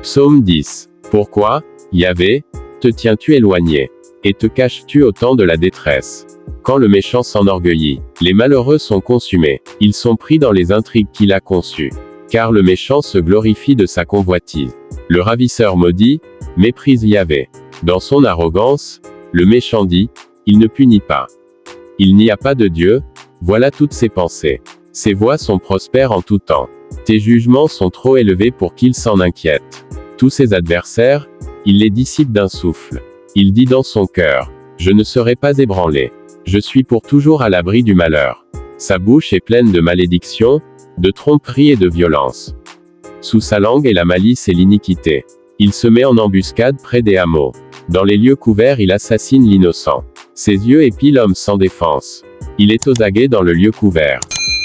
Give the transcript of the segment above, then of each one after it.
Psaume 10. Pourquoi, Yahvé, te tiens-tu éloigné, et te caches-tu au temps de la détresse? Quand le méchant s'enorgueillit, les malheureux sont consumés, ils sont pris dans les intrigues qu'il a conçues. Car le méchant se glorifie de sa convoitise. Le ravisseur maudit, méprise Yahvé. Dans son arrogance, le méchant dit, il ne punit pas. Il n'y a pas de Dieu, voilà toutes ses pensées. Ses voies sont prospères en tout temps. Tes jugements sont trop élevés pour qu'il s'en inquiète. Tous ses adversaires, il les dissipe d'un souffle. Il dit dans son cœur, je ne serai pas ébranlé. Je suis pour toujours à l'abri du malheur. Sa bouche est pleine de malédictions, de tromperies et de violence. Sous sa langue est la malice et l'iniquité. Il se met en embuscade près des hameaux. Dans les lieux couverts il assassine l'innocent. Ses yeux épient l'homme sans défense. Il est aux aguets dans le lieu couvert.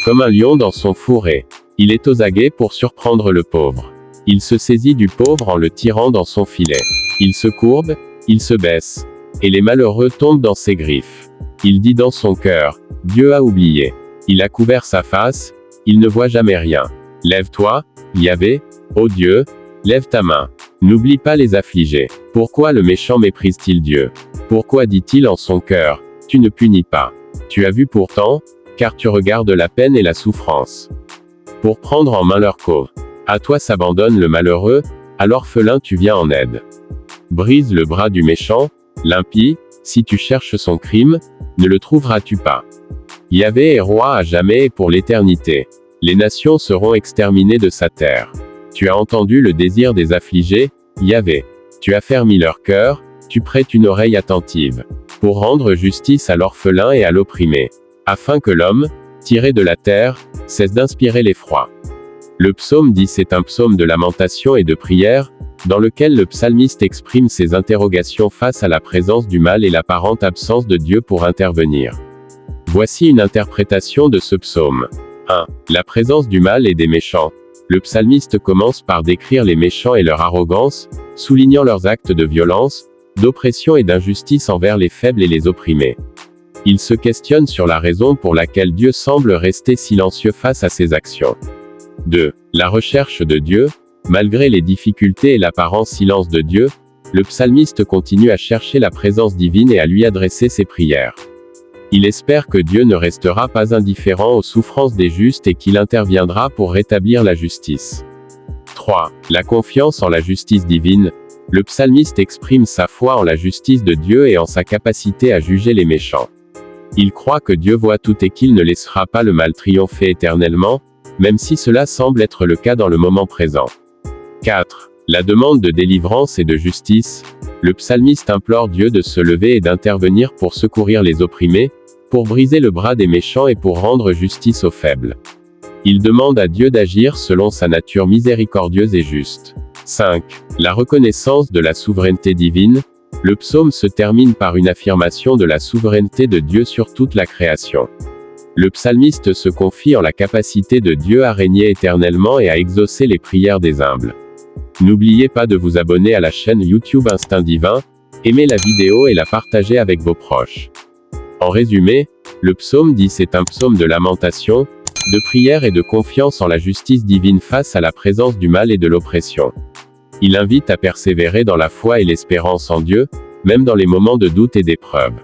Comme un lion dans son fourré. Il est aux aguets pour surprendre le pauvre. Il se saisit du pauvre en le tirant dans son filet. Il se courbe, il se baisse. Et les malheureux tombent dans ses griffes. Il dit dans son cœur, Dieu a oublié. Il a couvert sa face, il ne voit jamais rien. Lève-toi, Yahvé, ô Dieu, lève ta main. N'oublie pas les affligés. Pourquoi le méchant méprise-t-il Dieu? Pourquoi dit-il en son cœur, tu ne punis pas? Tu as vu pourtant, car tu regardes la peine et la souffrance. Pour prendre en main leur cause. À toi s'abandonne le malheureux, à l'orphelin tu viens en aide. Brise le bras du méchant, l'impie, si tu cherches son crime, ne le trouveras-tu pas. Yahvé est roi à jamais et pour l'éternité. Les nations seront exterminées de sa terre. Tu as entendu le désir des affligés, Yahvé. Tu as fermi leur cœur, tu prêtes une oreille attentive. Pour rendre justice à l'orphelin et à l'opprimé. Afin que l'homme, tiré de la terre, cesse d'inspirer l'effroi. Le psaume 10 est un psaume de lamentation et de prière, dans lequel le psalmiste exprime ses interrogations face à la présence du mal et l'apparente absence de Dieu pour intervenir. Voici une interprétation de ce psaume. 1. La présence du mal et des méchants. Le psalmiste commence par décrire les méchants et leur arrogance, soulignant leurs actes de violence, d'oppression et d'injustice envers les faibles et les opprimés. Il se questionne sur la raison pour laquelle Dieu semble rester silencieux face à ces actions. 2. La recherche de Dieu. Malgré les difficultés et l'apparent silence de Dieu, le psalmiste continue à chercher la présence divine et à lui adresser ses prières. Il espère que Dieu ne restera pas indifférent aux souffrances des justes et qu'il interviendra pour rétablir la justice. 3. La confiance en la justice divine. Le psalmiste exprime sa foi en la justice de Dieu et en sa capacité à juger les méchants. Il croit que Dieu voit tout et qu'il ne laissera pas le mal triompher éternellement, même si cela semble être le cas dans le moment présent. 4. La demande de délivrance et de justice. Le psalmiste implore Dieu de se lever et d'intervenir pour secourir les opprimés, pour briser le bras des méchants et pour rendre justice aux faibles. Il demande à Dieu d'agir selon sa nature miséricordieuse et juste. 5. La reconnaissance de la souveraineté divine. Le psaume se termine par une affirmation de la souveraineté de Dieu sur toute la création. Le psalmiste se confie en la capacité de Dieu à régner éternellement et à exaucer les prières des humbles. N'oubliez pas de vous abonner à la chaîne YouTube Instinct Divin, aimer la vidéo et la partager avec vos proches. En résumé, le psaume 10 est un psaume de lamentation, de prière et de confiance en la justice divine face à la présence du mal et de l'oppression. Il invite à persévérer dans la foi et l'espérance en Dieu, même dans les moments de doute et d'épreuve.